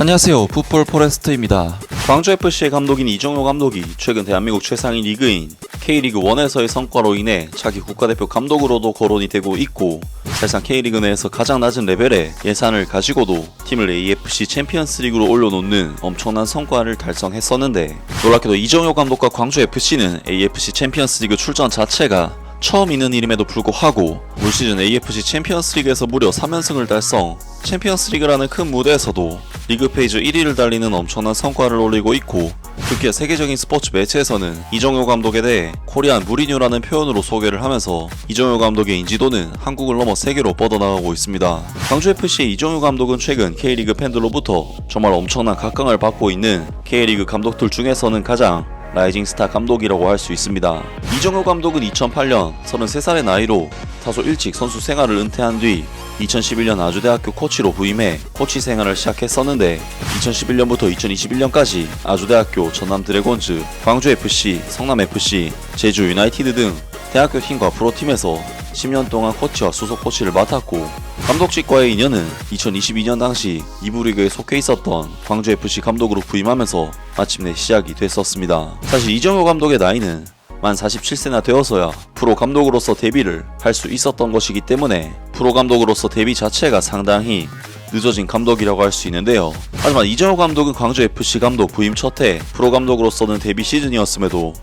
안녕하세요, 풋볼 포레스트입니다. 광주FC의 감독인 이정효 감독이 최근 대한민국 최상위 리그인 K리그1에서의 성과로 인해 차기 국가대표 감독으로도 거론이 되고 있고, 사실상 K리그 내에서 가장 낮은 레벨의 예산을 가지고도 팀을 AFC 챔피언스 리그로 올려놓는 엄청난 성과를 달성했었는데, 놀랍게도 이정효 감독과 광주FC는 AFC 챔피언스 리그 출전 자체가 처음 있는 일임에도 불구하고 올 시즌 AFC 챔피언스 리그에서 무려 3연승을 달성, 챔피언스 리그라는 큰 무대에서도 리그 페이지 1위를 달리는 엄청난 성과를 올리고 있고, 특히 세계적인 스포츠 매체에서는 이정효 감독에 대해 코리안 무리뉴라는 표현으로 소개를 하면서 이정효 감독의 인지도는 한국을 넘어 세계로 뻗어나가고 있습니다. 광주FC의 이정효 감독은 최근 K리그 팬들로부터 정말 엄청난 각광을 받고 있는 K리그 감독들 중에서는 가장 라이징 스타 감독이라고 할 수 있습니다. 이정효 감독은 2008년 33살의 나이로 다소 일찍 선수 생활을 은퇴한 뒤 2011년 아주대학교 코치로 부임해 코치 생활을 시작했었는데, 2011년부터 2021년까지 아주대학교, 전남 드래곤즈, 광주FC, 성남FC, 제주 유나이티드 등 대학교 팀과 프로팀에서 10년 동안 코치와 수석 코치를 맡았고, 감독직과의 인연은 2022년 당시 2부 리그에 속해 있었던 광주FC 감독으로 부임하면서 마침내 시작이 됐었습니다. 사실 이정효 감독의 나이는 만 47세나 되어서야 프로 감독으로서 데뷔를 할 수 있었던 것이기 때문에 프로 감독으로서 데뷔 자체가 상당히 늦어진 감독이라고 할 수 있는데요. 하지만 이정효 감독은 광주FC 감독 부임 첫해 프로 감독으로서는 데뷔 시즌이었음에도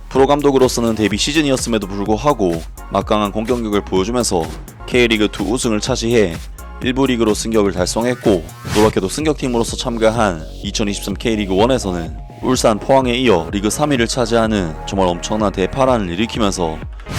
불구하고 막강한 공격력을 보여주면서 K리그2 우승을 차지해 1부 리그로 승격을 달성했고, 놀랍게도 승격팀으로서 참가한 2023 K리그1에서는 울산, 포항에 이어 리그 3위를 차지하는 정말 엄청난 대파란을 일으키면서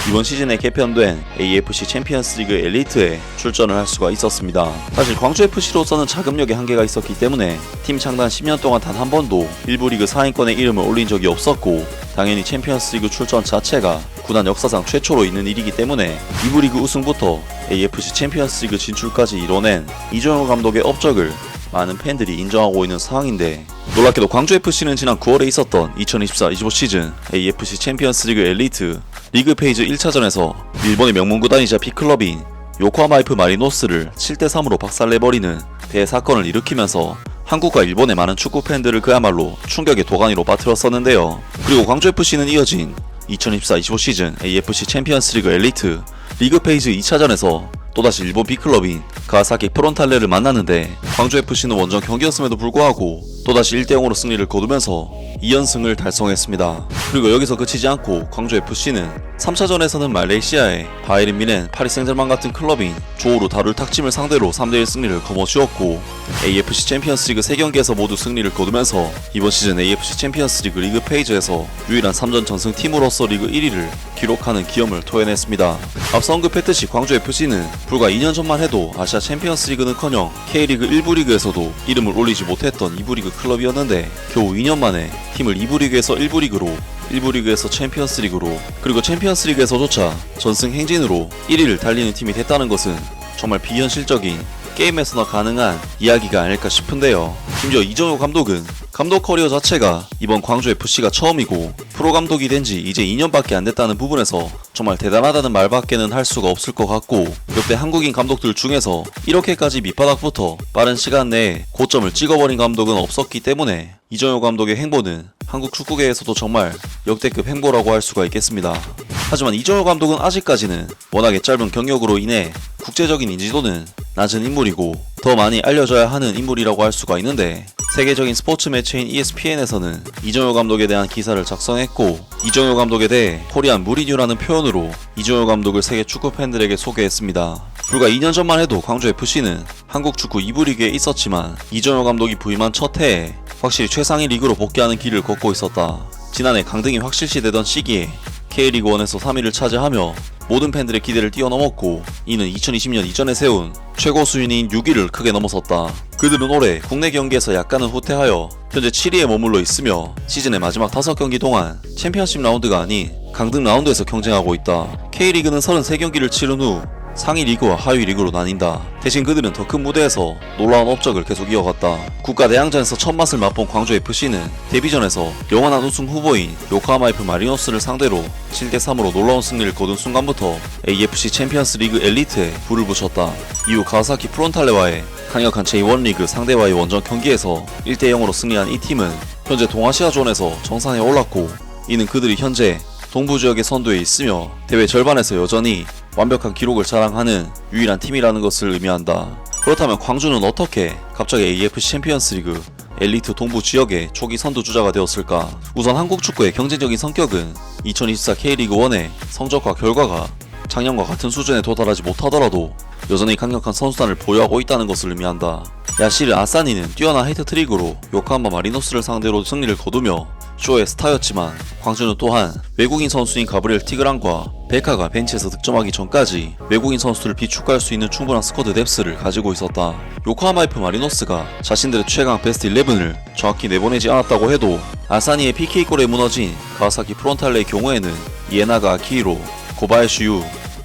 이번 시즌에 개편된 AFC 챔피언스 리그 엘리트에 출전을 할 수가 있었습니다. 사실 광주FC로서는 자금력에 한계가 있었기 때문에 팀 창단 10년 동안 단 한 번도 1부 리그 4인권의 이름을 올린 적이 없었고, 당연히 챔피언스 리그 출전 자체가 구단 역사상 최초로 있는 일이기 때문에 2부 리그 우승부터 AFC 챔피언스 리그 진출까지 이뤄낸 이정효 감독의 업적을 많은 팬들이 인정하고 있는 상황인데, 놀랍게도 광주FC는 지난 9월에 있었던 2024-25 시즌 AFC 챔피언스 리그 엘리트 리그 페이지 1차전에서 일본의 명문 구단이자 B클럽인 요코하마 F 마리노스를 7대3으로 박살내버리는 대사건을 일으키면서 한국과 일본의 많은 축구 팬들을 그야말로 충격의 도가니로 빠뜨렸었는데요. 그리고 광주FC는 이어진 2024-25 시즌 AFC 챔피언스 리그 엘리트 리그 페이지 2차전에서 또다시 일본 B클럽인 가와사키 프론탈레를 만났는데, 광주FC는 원정 경기였음에도 불구하고 또다시 1대0으로 승리를 거두면서 2연승을 달성했습니다. 그리고 여기서 그치지 않고 광주FC는 3차전에서는 말레이시아의 바이에른 뮌헨, 파리 생제르맹 같은 클럽인 조우루 다룰 탁짐을 상대로 3대1 승리를 거머쥐었고, AFC 챔피언스 리그 3경기에서 모두 승리를 거두면서 이번 시즌 AFC 챔피언스 리그 리그 페이지에서 유일한 3전 전승 팀으로서 리그 1위를 기록하는 기염을 토해냈습니다. 앞서 언급했듯이 광주FC는 불과 2년 전만 해도 아시아 챔피언스 리그는커녕 K리그 1부 리그에서도 이름을 올리지 못했던 2부 리그 클럽이었는데, 겨우 2년 만에 팀을 2부 리그에서 1부 리그로, 1부 리그에서 챔피언스 리그로, 그리고 챔피언스 리그에서조차 전승 행진으로 1위를 달리는 팀이 됐다는 것은 정말 비현실적인, 게임에서나 가능한 이야기가 아닐까 싶은데요. 심지어 이정효 감독은 감독 커리어 자체가 이번 광주FC가 처음이고 프로 감독이 된 지 이제 2년밖에 안 됐다는 부분에서 정말 대단하다는 말밖에는 할 수가 없을 것 같고, 역대 한국인 감독들 중에서 이렇게까지 밑바닥부터 빠른 시간 내에 고점을 찍어버린 감독은 없었기 때문에 이정효 감독의 행보는 한국 축구계에서도 정말 역대급 행보라고 할 수가 있겠습니다. 하지만 이정효 감독은 아직까지는 워낙에 짧은 경력으로 인해 국제적인 인지도는 낮은 인물이고 더 많이 알려져야 하는 인물이라고 할 수가 있는데, 세계적인 스포츠 매체인 ESPN에서는 이정효 감독에 대한 기사를 작성했고, 이정효 감독에 대해 코리안 무리뉴라는 표현으로 이정효 감독을 세계 축구 팬들에게 소개했습니다. 불과 2년 전만 해도 광주FC는 한국 축구 2부 리그에 있었지만 이정효 감독이 부임한 첫 해에 확실히 최상위 리그로 복귀하는 길을 걷고 있었다. 지난해 강등이 확실시되던 시기에 K리그1에서 3위를 차지하며 모든 팬들의 기대를 뛰어넘었고, 이는 2020년 이전에 세운 최고 수준인 6위를 크게 넘어섰다. 그들은 올해 국내 경기에서 약간은 후퇴하여 현재 7위에 머물러 있으며 시즌의 마지막 5경기 동안 챔피언십 라운드가 아닌 강등 라운드에서 경쟁하고 있다. K리그는 33경기를 치른 후 상위 리그와 하위 리그로 나뉜다. 대신 그들은 더 큰 무대에서 놀라운 업적을 계속 이어갔다. 국가대항전에서 첫 맛을 맛본 광주FC는 데뷔전에서 영원한 우승 후보인 요코하마 F 마리노스를 상대로 7대3으로 놀라운 승리를 거둔 순간부터 AFC 챔피언스 리그 엘리트에 불을 붙였다. 이후 가와사키 프론탈레와의 강력한 제1 리그 상대와의 원정 경기에서 1대0으로 승리한 이 팀은 현재 동아시아존에서 정상에 올랐고, 이는 그들이 현재 동부지역의 선두에 있으며 대회 절반에서 여전히 완벽한 기록을 자랑하는 유일한 팀이라는 것을 의미한다. 그렇다면 광주는 어떻게 갑자기 AFC 챔피언스 리그 엘리트 동부 지역의 초기 선두주자가 되었을까? 우선 한국 축구의 경쟁적인 성격은 2024 K리그 1의 성적과 결과가 작년과 같은 수준에 도달하지 못하더라도 여전히 강력한 선수단을 보유하고 있다는 것을 의미한다. 야시르 아사니는 뛰어난 헤트트릭으로 요코하마 마리노스를 상대로 승리를 거두며 쇼의 스타였지만, 광주는 또한 외국인 선수인 가브리엘 티그란과 베카가 벤치에서 득점하기 전까지 외국인 선수들을 비축할 수 있는 충분한 스쿼드 뎁스를 가지고 있었다. 요코하마 F 마리노스가 자신들의 최강 베스트 11을 정확히 내보내지 않았다고 해도 아사니의 PK골에 무너진 가와사키 프론탈레의 경우에는 이에나가 아키히로, 고바야시 유,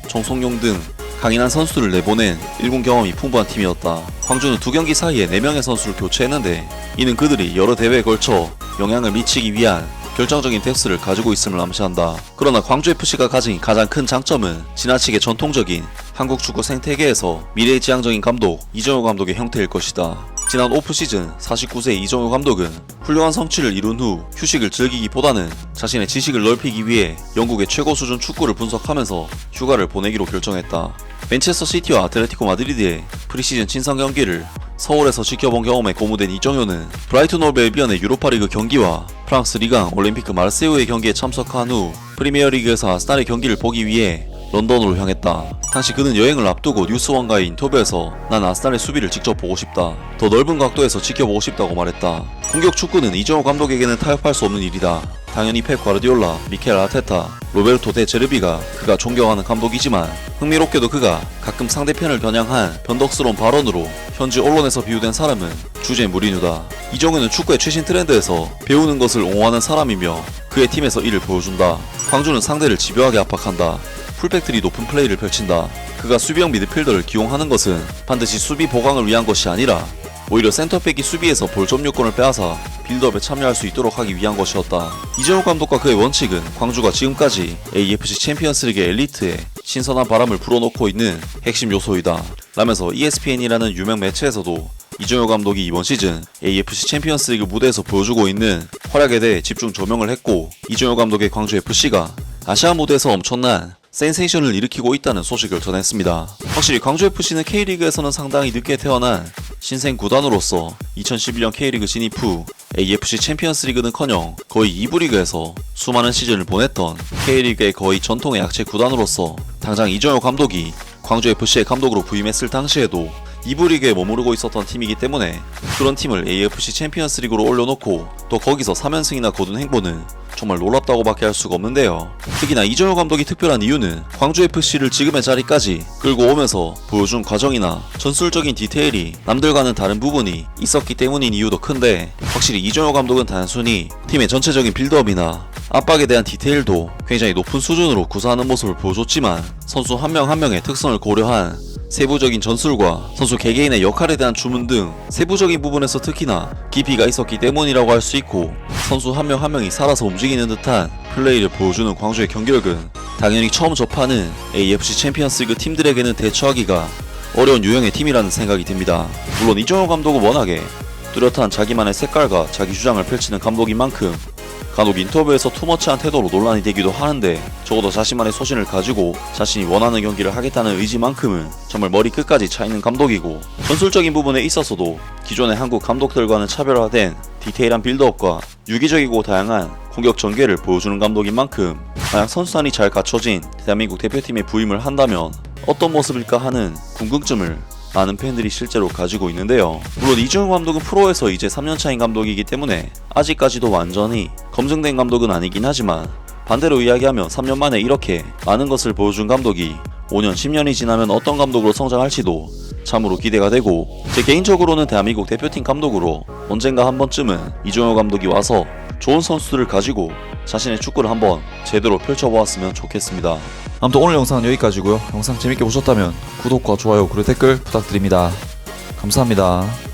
정송용 등 강인한 선수들을 내보낸 1군 경험이 풍부한 팀이었다. 광주는 2경기 사이에 4명의 선수를 교체했는데, 이는 그들이 여러 대회에 걸쳐 영향을 미치기 위한 결정적인 뎁스를 가지고 있음을 암시한다. 그러나 광주FC가 가진 가장 큰 장점은 지나치게 전통적인 한국 축구 생태계에서 미래지향적인 감독 이정효 감독의 형태일 것이다. 지난 오프시즌 49세 이정효 감독은 훌륭한 성취를 이룬 후 휴식을 즐기기보다는 자신의 지식을 넓히기 위해 영국의 최고 수준 축구를 분석하면서 휴가를 보내기로 결정했다. 맨체스터 시티와 아틀레티코 마드리드의 프리시즌 친선 경기를 서울에서 지켜본 경험에 고무된 이정효는 브라이튼 오브 앨비언의 유로파리그 경기와 프랑스 리강 올림피크 마르세유의 경기에 참석한 후 프리미어리그에서 아스날의 경기를 보기 위해 런던으로 향했다. 당시 그는 여행을 앞두고 뉴스원과의 인터뷰에서 난 아스날의 수비를 직접 보고 싶다. 더 넓은 각도에서 지켜보고 싶다고 말했다. 공격 축구는 이정효 감독에게는 타협할 수 없는 일이다. 당연히 펩 과르디올라, 미켈 아르테타, 로베르토 데 제르비가 그가 존경하는 감독이지만, 흥미롭게도 그가 가끔 상대편을 겨냥한 변덕스러운 발언으로 현지 언론에서 비유된 사람은 주제 무리뉴다. 이정효는 축구의 최신 트렌드에서 배우는 것을 옹호하는 사람이며 그의 팀에서 이를 보여준다. 광주는 상대를 집요하게 압박한다. 풀백들이 높은 플레이를 펼친다. 그가 수비형 미드필더를 기용하는 것은 반드시 수비 보강을 위한 것이 아니라 오히려 센터백이 수비에서 볼 점유권을 빼앗아 빌드업에 참여할 수 있도록 하기 위한 것이었다. 이정효 감독과 그의 원칙은 광주가 지금까지 AFC 챔피언스리그 엘리트에 신선한 바람을 불어넣고 있는 핵심 요소이다 라면서 ESPN이라는 유명 매체에서도 이정효 감독이 이번 시즌 AFC 챔피언스리그 무대에서 보여주고 있는 활약에 대해 집중 조명을 했고, 이정효 감독의 광주FC가 아시아 무대에서 엄청난 센세이션을 일으키고 있다는 소식을 전했습니다. 확실히 광주FC는 K리그에서는 상당히 늦게 태어난 신생 구단으로서 2011년 K리그 진입 후 AFC 챔피언스리그는커녕 거의 2부 리그에서 수많은 시즌을 보냈던 K리그의 거의 전통의 약체 구단으로서 당장 이정효 감독이 광주FC의 감독으로 부임했을 당시에도 2부 리그에 머무르고 있었던 팀이기 때문에 그런 팀을 AFC 챔피언스리그로 올려놓고 또 거기서 3연승이나 거둔 행보는 정말 놀랍다고 밖에 할 수가 없는데요. 특히나 이정효 감독이 특별한 이유는 광주FC를 지금의 자리까지 끌고 오면서 보여준 과정이나 전술적인 디테일이 남들과는 다른 부분이 있었기 때문인 이유도 큰데, 확실히 이정효 감독은 단순히 팀의 전체적인 빌드업이나 압박에 대한 디테일도 굉장히 높은 수준으로 구사하는 모습을 보여줬지만, 선수 한 명 한 명의 특성을 고려한 세부적인 전술과 선수 개개인의 역할에 대한 주문 등 세부적인 부분에서 특히나 깊이가 있었기 때문이라고 할 수 있고, 선수 한 명 한 명이 살아서 움직이는 듯한 플레이를 보여주는 광주의 경기력은 당연히 처음 접하는 AFC 챔피언스리그 팀들에게는 대처하기가 어려운 유형의 팀이라는 생각이 듭니다. 물론 이정효 감독은 워낙에 뚜렷한 자기만의 색깔과 자기 주장을 펼치는 감독인 만큼 간혹 인터뷰에서 투머치한 태도로 논란이 되기도 하는데, 적어도 자신만의 소신을 가지고 자신이 원하는 경기를 하겠다는 의지만큼은 정말 머리 끝까지 차있는 감독이고, 전술적인 부분에 있어서도 기존의 한국 감독들과는 차별화된 디테일한 빌드업과 유기적이고 다양한 공격 전개를 보여주는 감독인 만큼, 만약 선수단이 잘 갖춰진 대한민국 대표팀에 부임을 한다면 어떤 모습일까 하는 궁금증을 많은 팬들이 실제로 가지고 있는데요. 물론 이정효 감독은 프로에서 이제 3년차인 감독이기 때문에 아직까지도 완전히 검증된 감독은 아니긴 하지만, 반대로 이야기하면 3년 만에 이렇게 많은 것을 보여준 감독이 5년, 10년이 지나면 어떤 감독으로 성장할지도 참으로 기대가 되고, 제 개인적으로는 대한민국 대표팀 감독으로 언젠가 한 번쯤은 이정효 감독이 와서 좋은 선수들을 가지고 자신의 축구를 한번 제대로 펼쳐보았으면 좋겠습니다. 아무튼 오늘 영상은 여기까지고요. 영상 재밌게 보셨다면 구독과 좋아요 그리고 댓글 부탁드립니다. 감사합니다.